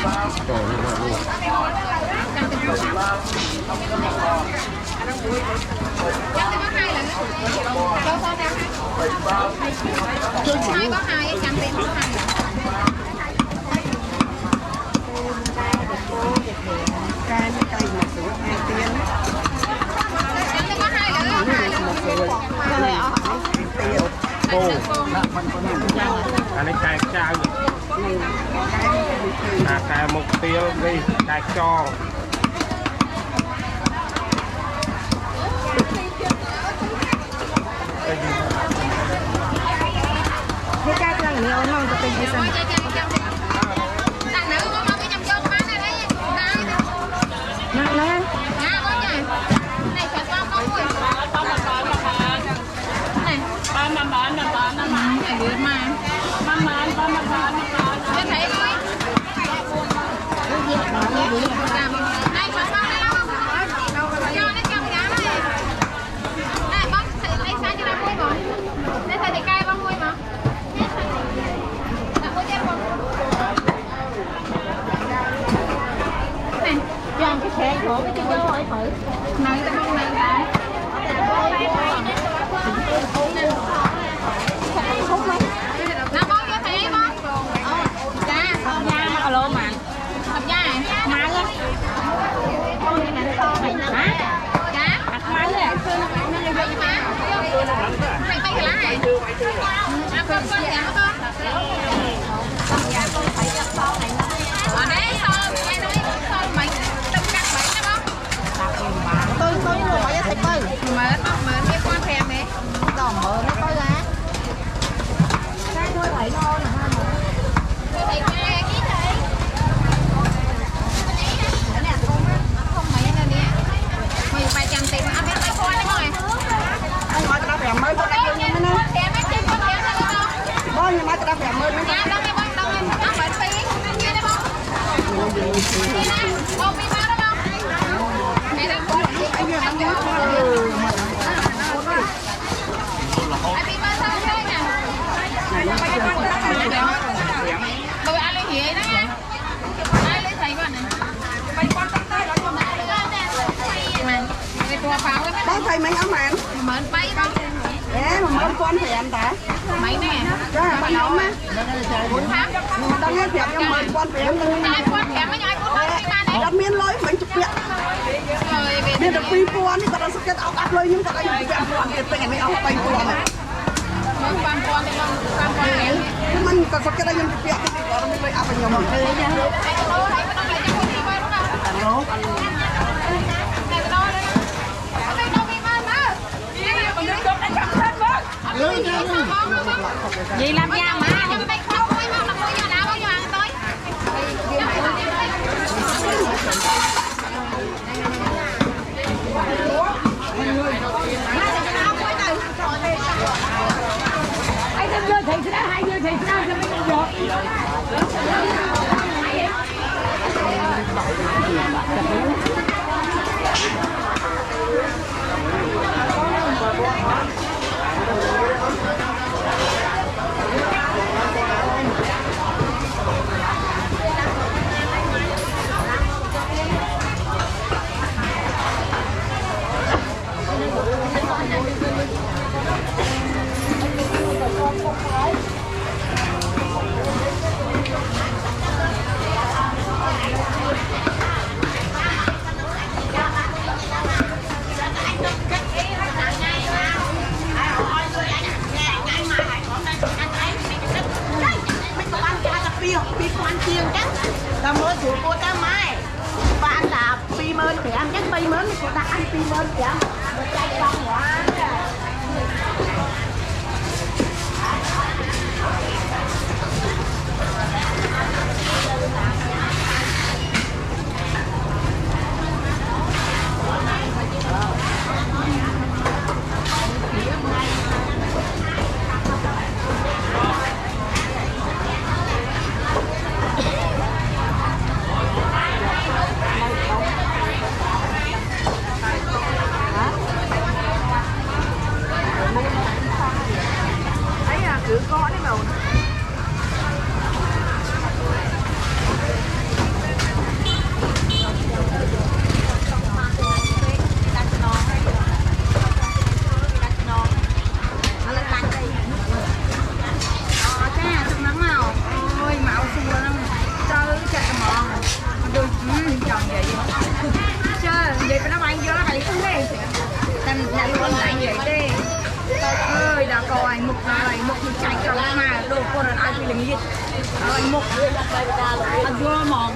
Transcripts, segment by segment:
Trời ơi. Hai có hai, trăm tiền có hai. Cái một sữa 2 tiền. Trăm có hai nữa, hai nữa. Cái này ở tiêu. Cô. Anh ấy cài chai. Cài một tiêu đi, cài cho. Cái cái này nhiều nó có tiền gì sao? Nè nè. Chọn cái xe của cái chân vô hỏi thử. Này ta không này ta. Nó bón cho thầy bón. Dạ, dạ mà alo mà. Tập da này, má á. Con này nè to mày nè. Hả? Dạ. Mặt má á. Vậy mà. Mày bay cái lá này. À con dạ con. Dạ con phải cho to này. Ở đấy to mày nói to mày. Tôi mua phải thịt bơ. Mở cái con thèm nè. Còn mở nó có lá. Cái thôi vậy thôi nè ha. Thịt nè, ký thịt. Không mày nè nè. Mày phải chăm tiền ăn cái con đấy rồi. Anh hỏi tao thèm mới có đây nhưng mà nó. Thèm mấy chim con thèm thôi đâu. Bố nhưng mà tao thèm mới nó. Dạ đâu nghe bông đâu nghe. Nó bệnh phí. Nghe đấy bông. Nghe nè. Bông đi bao đó bông. Mày đang có gì anh vô anh vô. Anh bị bao sao thế nè. Tôi ăn lên gì đó nha. Ai lấy thầy bạn này. Mày con tóc tay đó cho mày. Mày tua pháo cái. Bố thầy mấy ấm anh. Mượn bay bông. Ê mà mấy con thèm ta. Mày nè. Cái bạn ấm á. 4 tháng. Tao nghe thèm nhưng mấy con thèm tao. Ai con thèm với ai con lên ba này. Đặt miên lối mấy chục việc. Rồi về. Nên được pi con đi tao đã sắp áo áp lên nhưng tao đã dùng cái con thì tiền mấy áo bay con này. Con thì con thèm. Mình còn sắp cái đây dùng cái việc thì tao mới lấy áp vào nhau. Hãy subscribe cho kênh Ghiền Mì Gõ để không bỏ lỡ những Gì làm da mà anh em đưa thịt ra hai đưa thịt ra cho mấy con ruột. Tao mới chủ cô tao mai và anh là pi mơn thì ăn chắc pi mơn thì cô ta ăn pi mơn thì ăn một chai con hóa. Cứ có đấy mà đôi chồng vậy chứ vậy nó bay vô nó bay xuống đây làm luôn lại vậy đi ơi đã coi một chạy cầu mà đồ con ai bị làm gì rồi một anh vô mỏng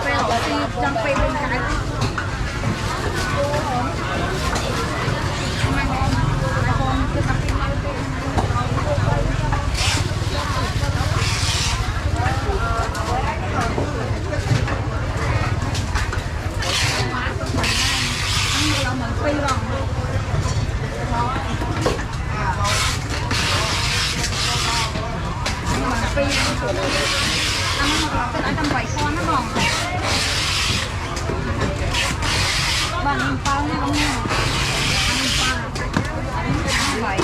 phải học đi trong phải bên cái ăn bảy con nó bỏng bằng bao nhiêu không nha ăn bảy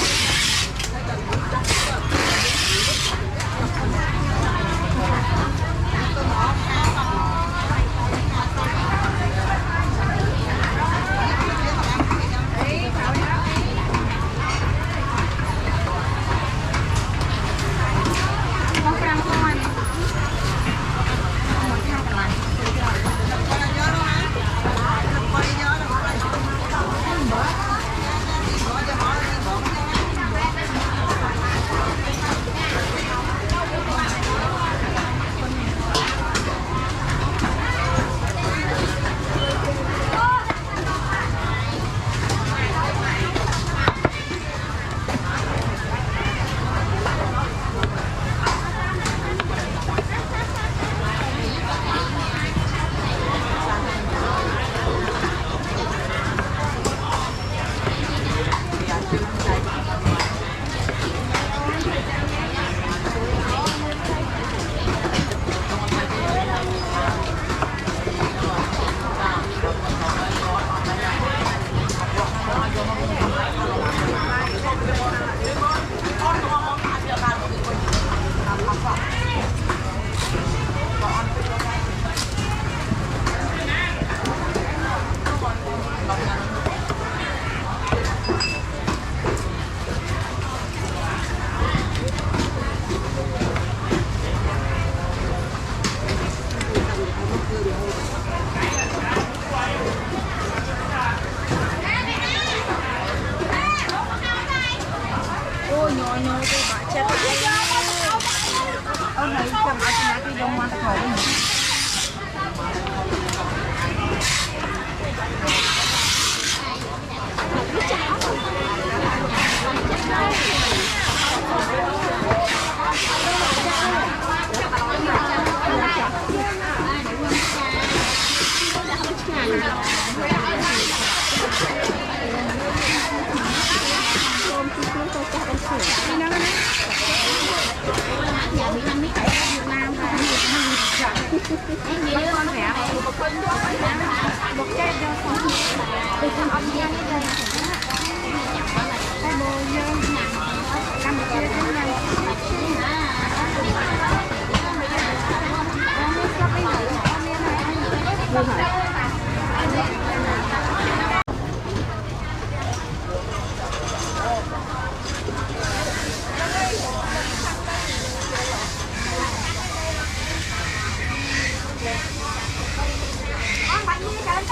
Hãy subscribe cho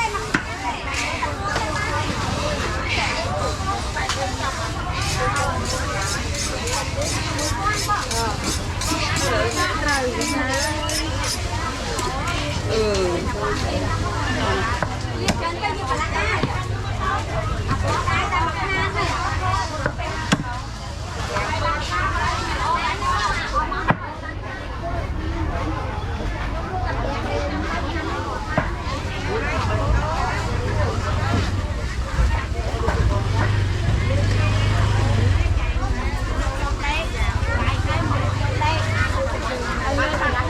kênh Ghiền Mì Gõ để không bỏ lỡ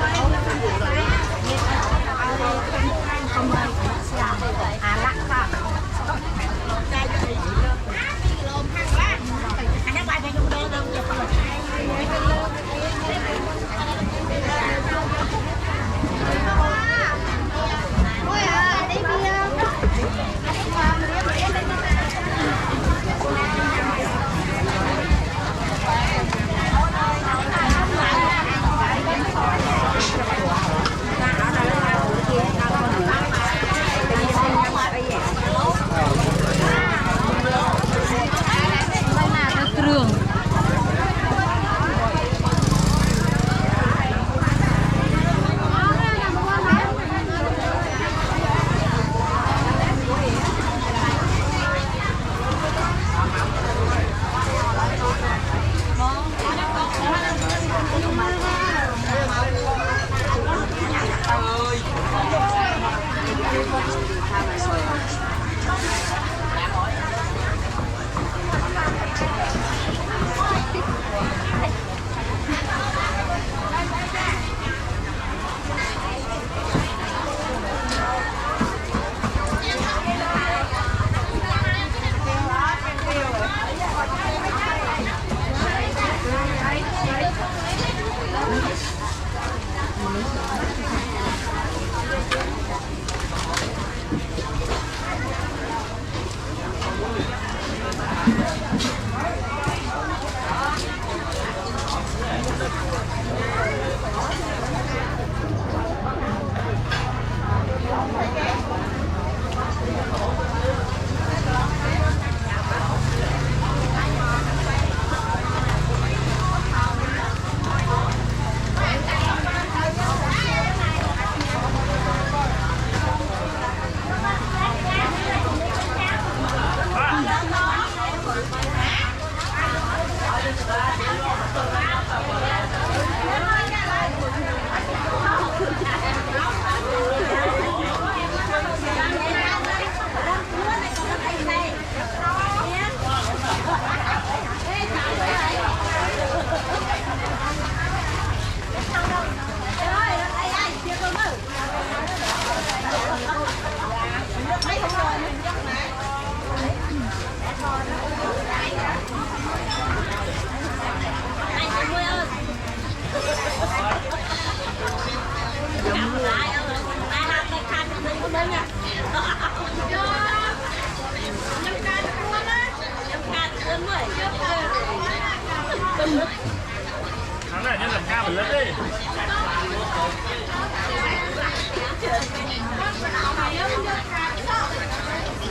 Thằng này nhân làm ca mình lên đi.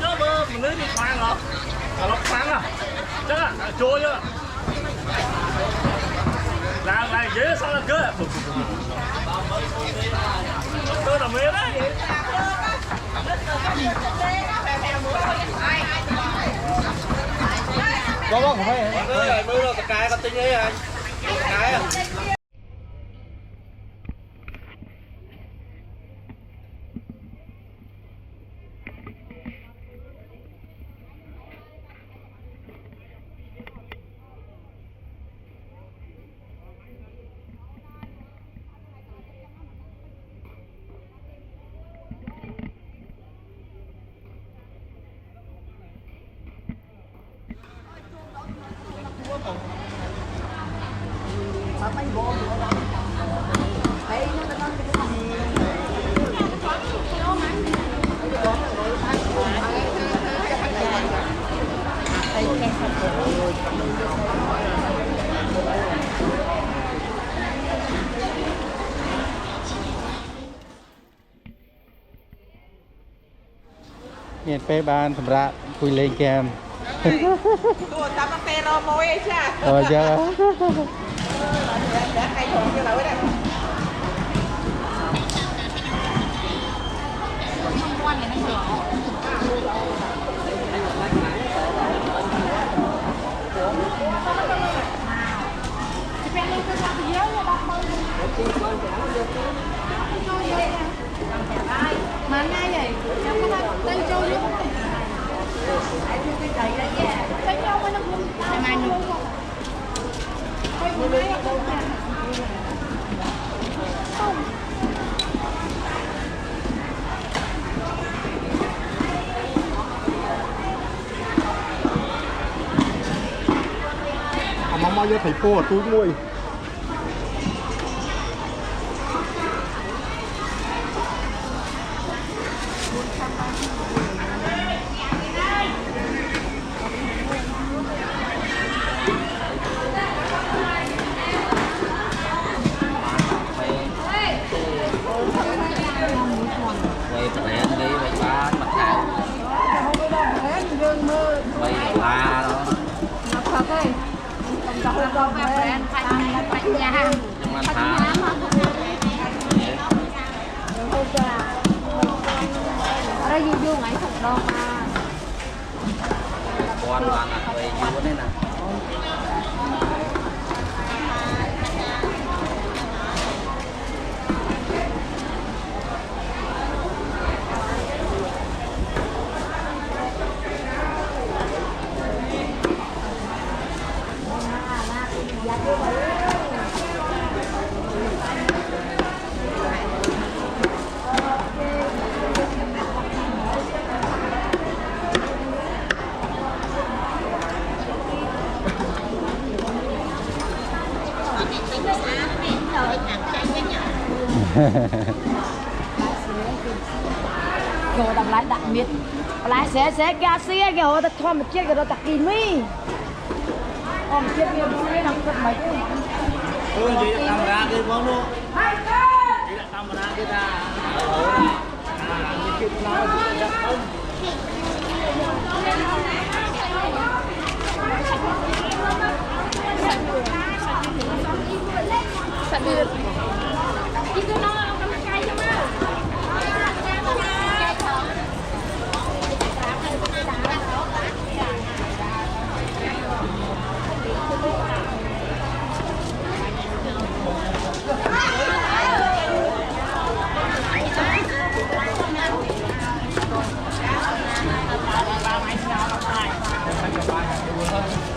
Nó bơ mình lấy đi khoan hả? À lọc khoan à? Chắc à? Trôi chưa? Là dễ sao là cơ? Cơ là mê đấy. Có không phải? Mưa rồi, cái con tinh ấy anh. Cái à? Nhìn phê ban thầm ra cùi lên kèm. Tôi tao có phê rô môi ấy chứ. Rồi chưa? Để cây thuận như là đây. Quan này nó nhỏ. Mà ngay vậy, cháu có tay trôi luôn. Tay nhau mới nó không. Ngày nữa. Mau vô thầy cô ở túi môi. quay lẹn đi quay ba mặt cào quay la đó nhưng mà thả quan đoàn là quay vua đấy nè. Rồi đập lại đặc biệt lại sẽ ga xe cái hồ ta cho một chiếc cái đó đặc kỳ mi còn chiếc kia nó nằm rất mấy cái Chị camera kia bóng luôn. Chị đặt camera kia ra.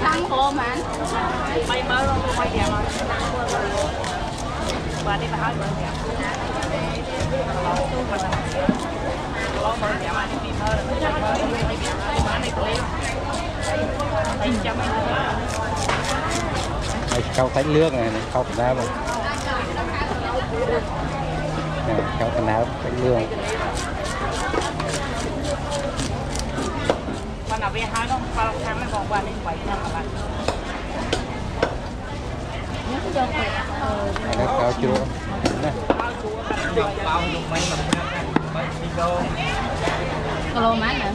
Thằng hồ mà bay mơ luôn quay đẹp rồi và đi vào mơ đẹp mơ đẹp mà đi mơ mà này tụi em chăm Câu tách nước này, câu ra rồi. Cháu cái nào phải lương. Bạn nào về hai nó vào tham nó còn qua đến 7 năm các bạn. Nó cao chưa? Nè. bao nhiêu mấy kilo Kilo mấy nữa?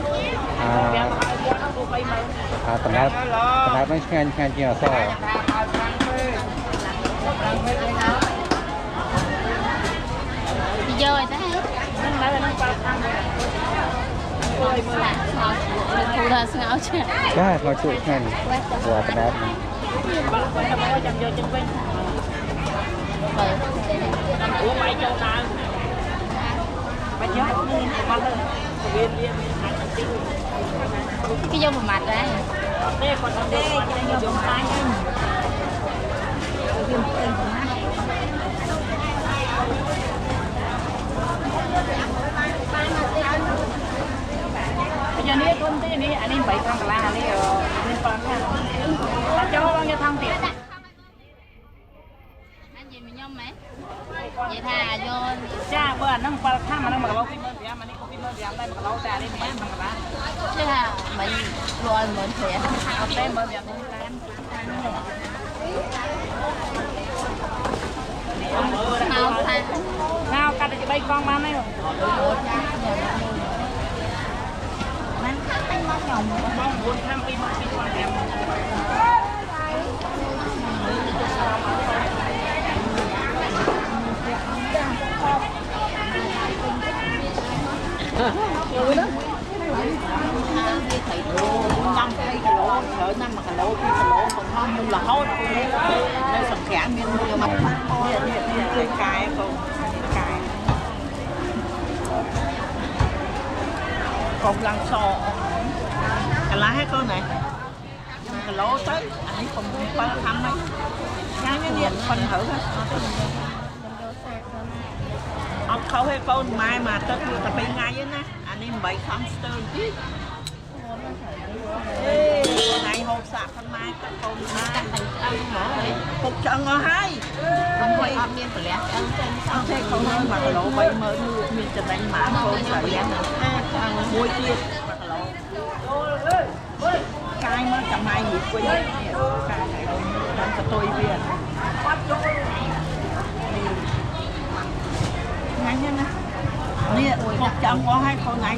Tầm nào nó ngang chưa sao? Đi chơi thế. Thu ra ngáo chưa? Dạ, ngồi chuột ngang. Và tầm nào. Ủa mày cho tao. Mày nhớ con lên. Cái vô một mặt đấy. Đây còn đây cho dùng tay nha. Bây giờ này con thế này anh em 7 thằng là này nên con ta cho bao nhiêu thằng tiền. Anh gì mình nhom mấy? Vậy thà vô Cha bữa nó qua thăm mà nó mà lâu phim thì mà đi có phim thì em đây mà lâu ra đi mẹ mà bà. chứ là mình rồi mình sẽ Có tên bữa việc cũng tên. nào thà Nào cắt cho bay con bán này rồi. anh mong nhồng Mong muốn thăm phim mà em. năm cây cà lỗ chợ năm mà cà lỗ còn không nhưng là hốt nên sòng khẽ miên mua mà điện cài không cài còn lần sò cà lá hết con này cà lỗ tới anh ấy còn ba thăm đấy cái điện phần thử hết ông khâu hay con mai mà tới tập bên ngay á nè anh em bảy khăn stern này hộp sạc con mai con mai hộp chân ở hai không phải ôm miên phải lẽ sao thế không ơi mà lỗ bay mơ miền trần đánh mã không phải lẽ môi kia cái mà cả mai gì quên cái này đang cho tôi về ngay nha nè nè một chân có hai con này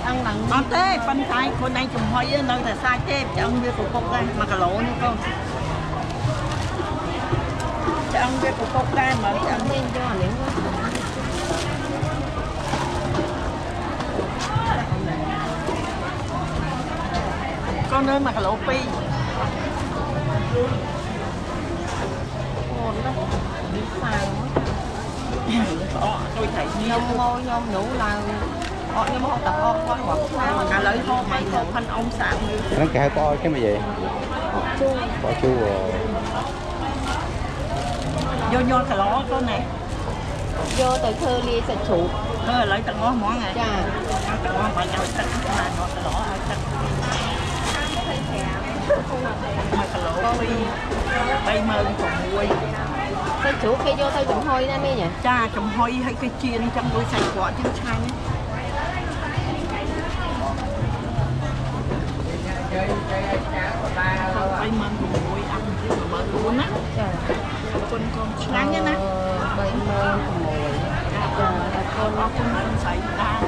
ăn bằng nó thế phân thái con này chùm hoa với nơi là sai thế chân với của cục đây mà cả lỗ nữa con chân với của cục đây mà chân lên cho nếu con nơi mà cả lỗ pi tôi thấy nhom môi nhom nhũ là nhưng mà không tập con quá hoặc mà cả lấy thôi mày không phân ông sáng Nó cả có cái mà gì? Bỏ chu rồi. vô nhon cả lỗ con này vô tới thơ ly sẽ chủ thôi lấy tận ngó món này chà tận ngó phải cho tận mà nó cả lỗ tận mà cả lỗ pi bay mơ còn muối tới chủ khi vô tới chùm hôi nè mi nhỉ cha chồng hôi hay cái chiên trong đôi sành quả trên chai ấy bay mơ còn muối ăn chứ mà mơ luôn á con sáng nhá nè bay mơ mồi con xảy ra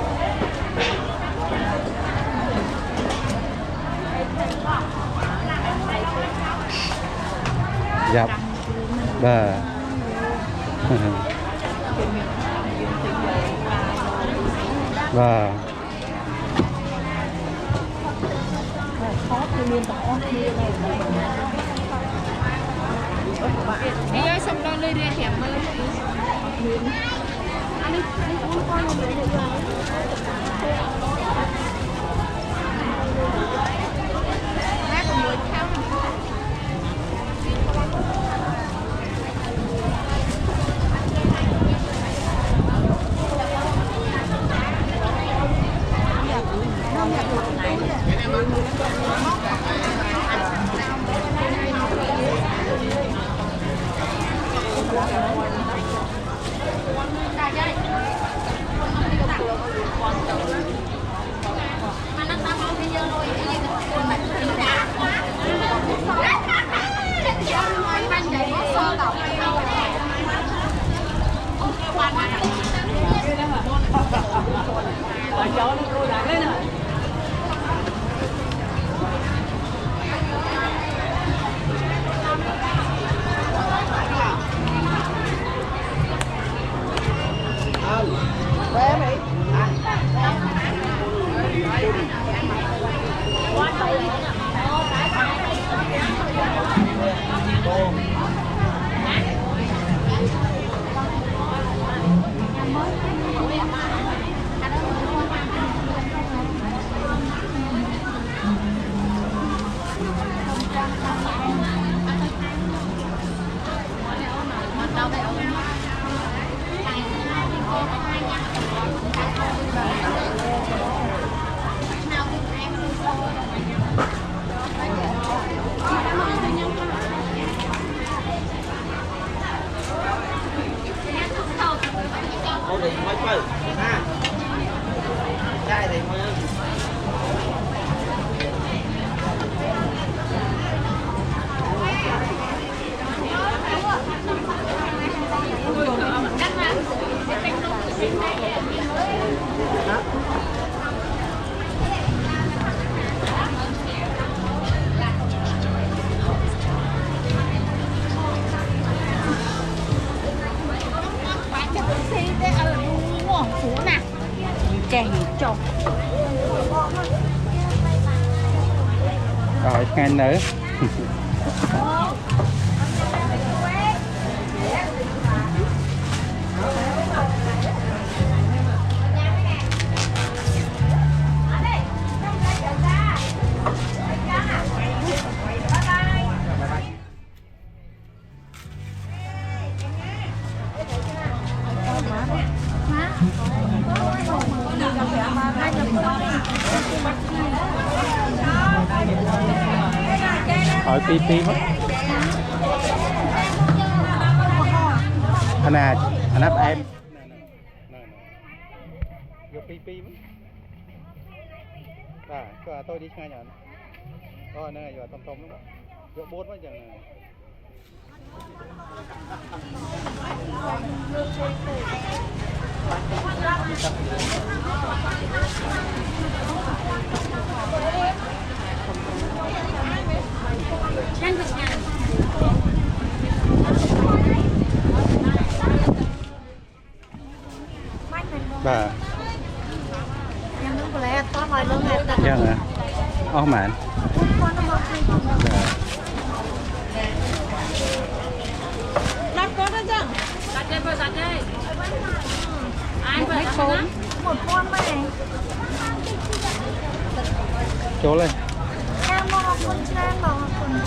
Dập. Bà. Bà. Đi ơi xong đó lên đi thèm mơ ăn đi uống con một đứa được hát còn người theo cháu đi cô lại lên rồi. Bé mày. Cô định mới bự ha. Trai thì mới chè chọc rồi ngay nữa hỏi pi pi mất anh áp em vô pi pi mất tôi đi ngay nhở coi nơi giờ tôm tôm đúng không vô bốn mất giờ này bà dân hả? Ô mạn đặt con đó chứ đặt đây vừa đặt đây ai vừa đặt con một con mấy này chỗ lên em mua con trang bảo con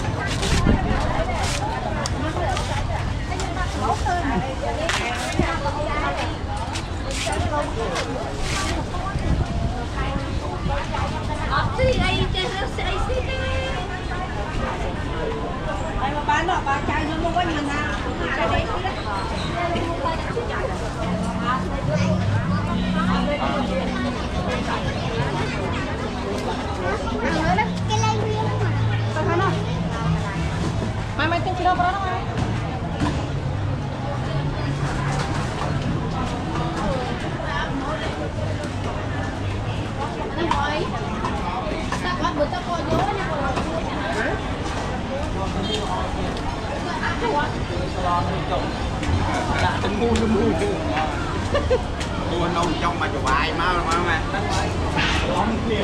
ai mà bán đó bán trái nó không có nhiều nào. Trái đấy. mày tin chưa đâu đó mày Tính mua nó mua mua nâu trong mà chụp bài mà không kia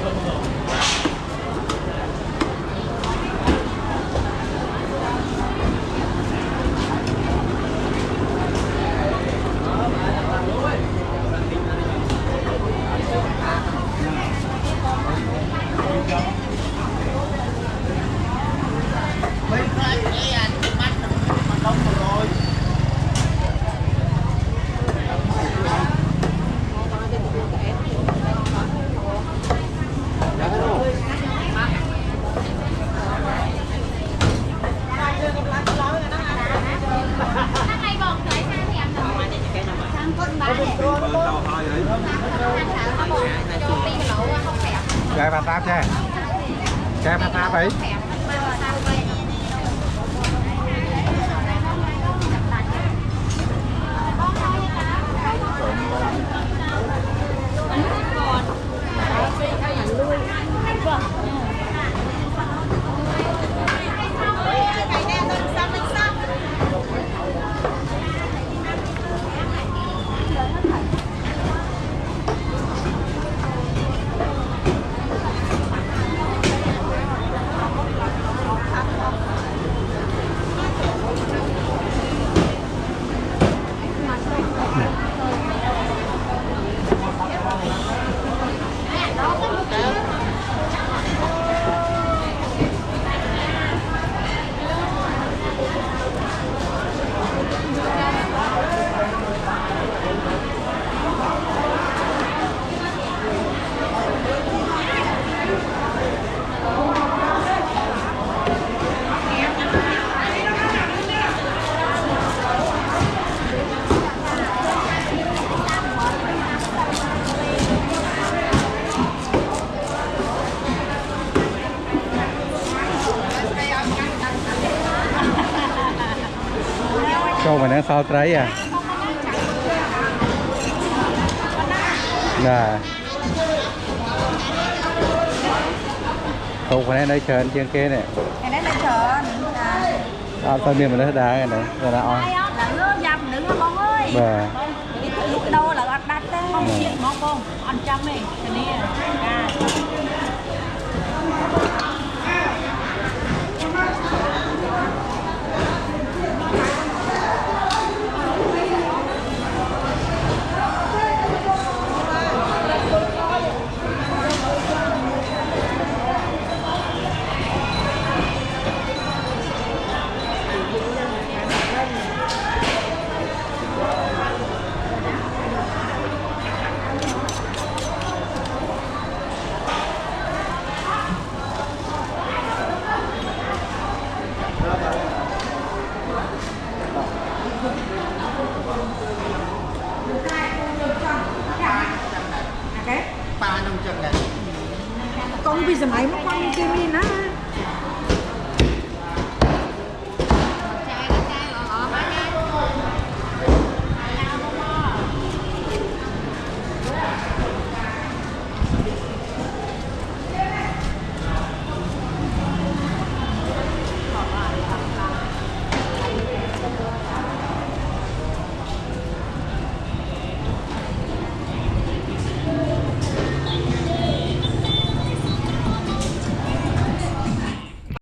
Gà bà táp nha. Gà bà táp ấy. mà nó sao trái à nè không phải nơi chờ trên kia này cái đấy là chờ sao miền mình nó đá này này rồi là on là nước dầm đừng có bông ơi và lúc đâu là ăn đắt đấy không chiên món con ăn trăm này cái này ba năm chục này con vì sớm ấy mà con kia mi nó